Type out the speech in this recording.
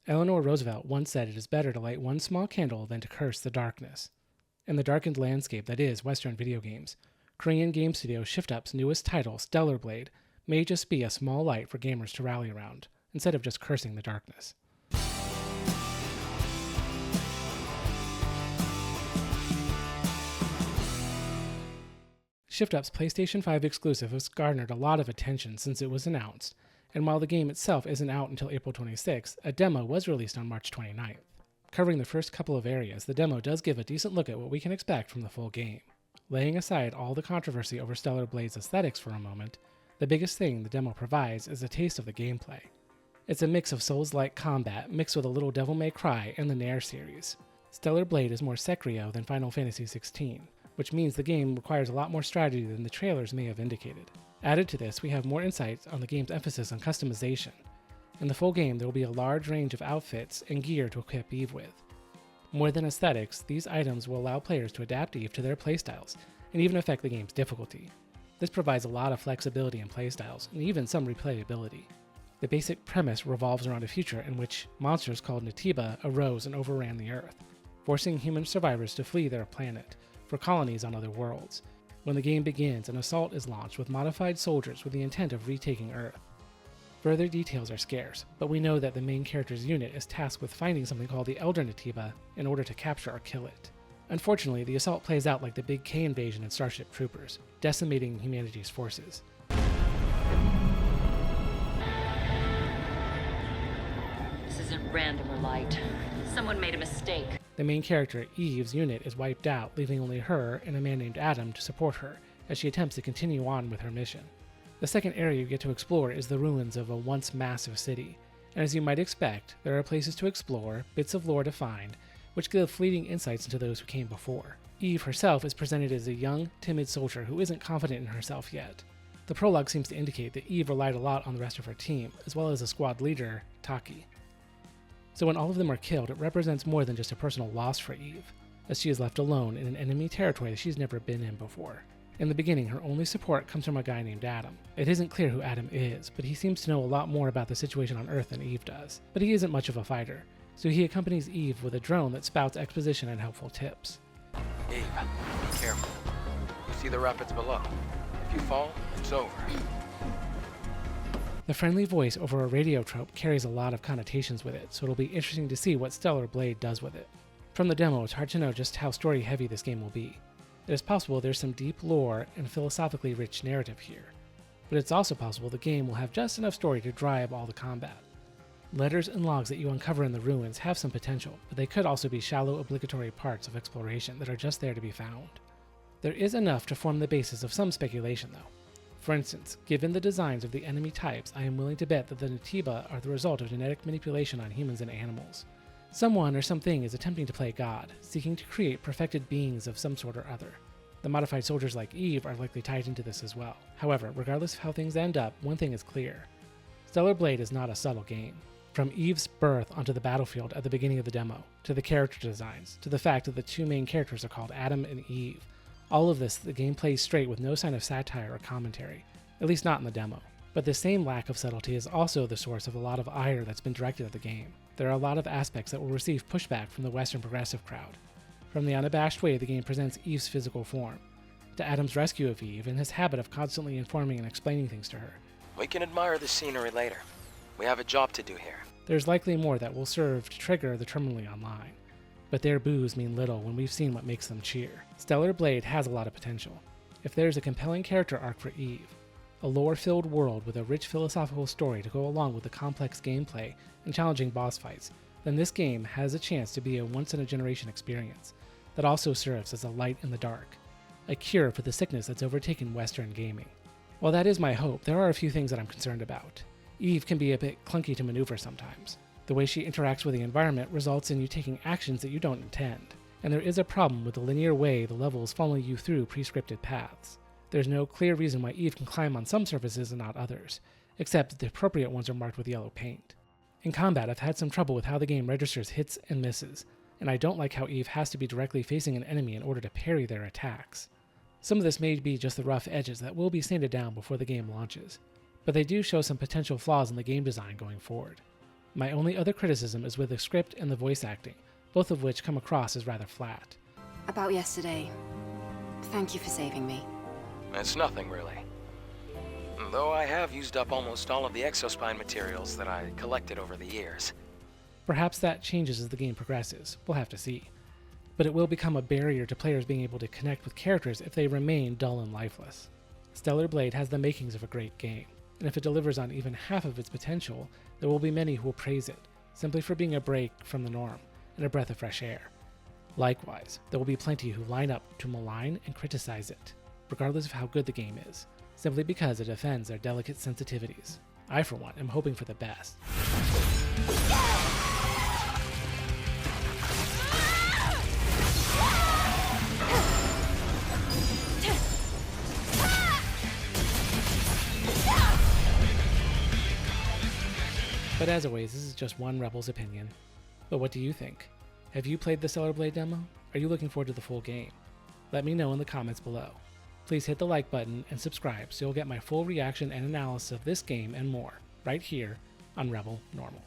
Eleanor Roosevelt once said it is better to light one small candle than to curse the darkness. In the darkened landscape that is Western video games, Korean game studio Shift Up's newest title, Stellar Blade, may just be a small light for gamers to rally around, instead of just cursing the darkness. Shift Up's PlayStation 5 exclusive has garnered a lot of attention since it was announced, and while the game itself isn't out until April 26th, a demo was released on March 29th. Covering the first couple of areas, the demo does give a decent look at what we can expect from the full game. Laying aside all the controversy over Stellar Blade's aesthetics for a moment, the biggest thing the demo provides is a taste of the gameplay. It's a mix of Souls-like combat mixed with a little Devil May Cry and the Nair series. Stellar Blade is more Sekiro than Final Fantasy XVI, which means the game requires a lot more strategy than the trailers may have indicated. Added to this, we have more insights on the game's emphasis on customization. In the full game, there will be a large range of outfits and gear to equip Eve with. More than aesthetics, these items will allow players to adapt Eve to their playstyles, and even affect the game's difficulty. This provides a lot of flexibility in playstyles, and even some replayability. The basic premise revolves around a future in which monsters called Natiba arose and overran the Earth, forcing human survivors to flee their planet for colonies on other worlds. When the game begins, an assault is launched with modified soldiers with the intent of retaking Earth. Further details are scarce, but we know that the main character's unit is tasked with finding something called the Elder Natiba in order to capture or kill it. Unfortunately, the assault plays out like the Big K invasion in Starship Troopers, decimating humanity's forces. This isn't random or light. Someone made a mistake. The main character, Eve's unit, is wiped out, leaving only her and a man named Adam to support her as she attempts to continue on with her mission. The second area you get to explore is the ruins of a once massive city, and as you might expect, there are places to explore, bits of lore to find, which give fleeting insights into those who came before. Eve herself is presented as a young, timid soldier who isn't confident in herself yet. The prologue seems to indicate that Eve relied a lot on the rest of her team, as well as a squad leader, Taki. So when all of them are killed, it represents more than just a personal loss for Eve, as she is left alone in an enemy territory that she's never been in before. In the beginning, her only support comes from a guy named Adam. It isn't clear who Adam is, but he seems to know a lot more about the situation on Earth than Eve does. But he isn't much of a fighter, so he accompanies Eve with a drone that spouts exposition and helpful tips. Eve, be careful. You see the rapids below. If you fall, it's over. The friendly voice over a radio trope carries a lot of connotations with it, so it'll be interesting to see what Stellar Blade does with it. From the demo, it's hard to know just how story-heavy this game will be. It is possible there's some deep lore and philosophically rich narrative here, but it's also possible the game will have just enough story to drive all the combat. Letters and logs that you uncover in the ruins have some potential, but they could also be shallow obligatory parts of exploration that are just there to be found. There is enough to form the basis of some speculation though. For instance, given the designs of the enemy types, I am willing to bet that the Natiba are the result of genetic manipulation on humans and animals. Someone or something is attempting to play God, seeking to create perfected beings of some sort or other. The modified soldiers like Eve are likely tied into this as well. However, regardless of how things end up, one thing is clear. Stellar Blade is not a subtle game. From Eve's birth onto the battlefield at the beginning of the demo, to the character designs, to the fact that the two main characters are called Adam and Eve, all of this, the game plays straight with no sign of satire or commentary, at least not in the demo. But the same lack of subtlety is also the source of a lot of ire that's been directed at the game. There are a lot of aspects that will receive pushback from the Western progressive crowd. From the unabashed way the game presents Eve's physical form, to Adam's rescue of Eve and his habit of constantly informing and explaining things to her. We can admire the scenery later. We have a job to do here. There's likely more that will serve to trigger the terminally online, but their boos mean little when we've seen what makes them cheer. Stellar Blade has a lot of potential. If there's a compelling character arc for Eve, a lore-filled world with a rich philosophical story to go along with the complex gameplay and challenging boss fights, then this game has a chance to be a once-in-a-generation experience that also serves as a light in the dark, a cure for the sickness that's overtaken Western gaming. While that is my hope, there are a few things that I'm concerned about. Eve can be a bit clunky to maneuver sometimes. The way she interacts with the environment results in you taking actions that you don't intend, and there is a problem with the linear way the levels follow you through pre-scripted paths. There's no clear reason why Eve can climb on some surfaces and not others, except that the appropriate ones are marked with yellow paint. In combat, I've had some trouble with how the game registers hits and misses, and I don't like how Eve has to be directly facing an enemy in order to parry their attacks. Some of this may be just the rough edges that will be sanded down before the game launches, but they do show some potential flaws in the game design going forward. My only other criticism is with the script and the voice acting, both of which come across as rather flat. About yesterday, thank you for saving me. It's nothing, really. Though I have used up almost all of the exospine materials that I collected over the years. Perhaps that changes as the game progresses, we'll have to see. But it will become a barrier to players being able to connect with characters if they remain dull and lifeless. Stellar Blade has the makings of a great game, and if it delivers on even half of its potential, there will be many who will praise it, simply for being a break from the norm and a breath of fresh air. Likewise, there will be plenty who line up to malign and criticize it, regardless of how good the game is, simply because it offends their delicate sensitivities. I, for one, am hoping for the best. But as always, this is just one Rebel's opinion. But what do you think? Have you played the Sellar Blade demo? Are you looking forward to the full game? Let me know in the comments below. Please hit the like button and subscribe so you'll get my full reaction and analysis of this game and more, right here on Rebel Normal.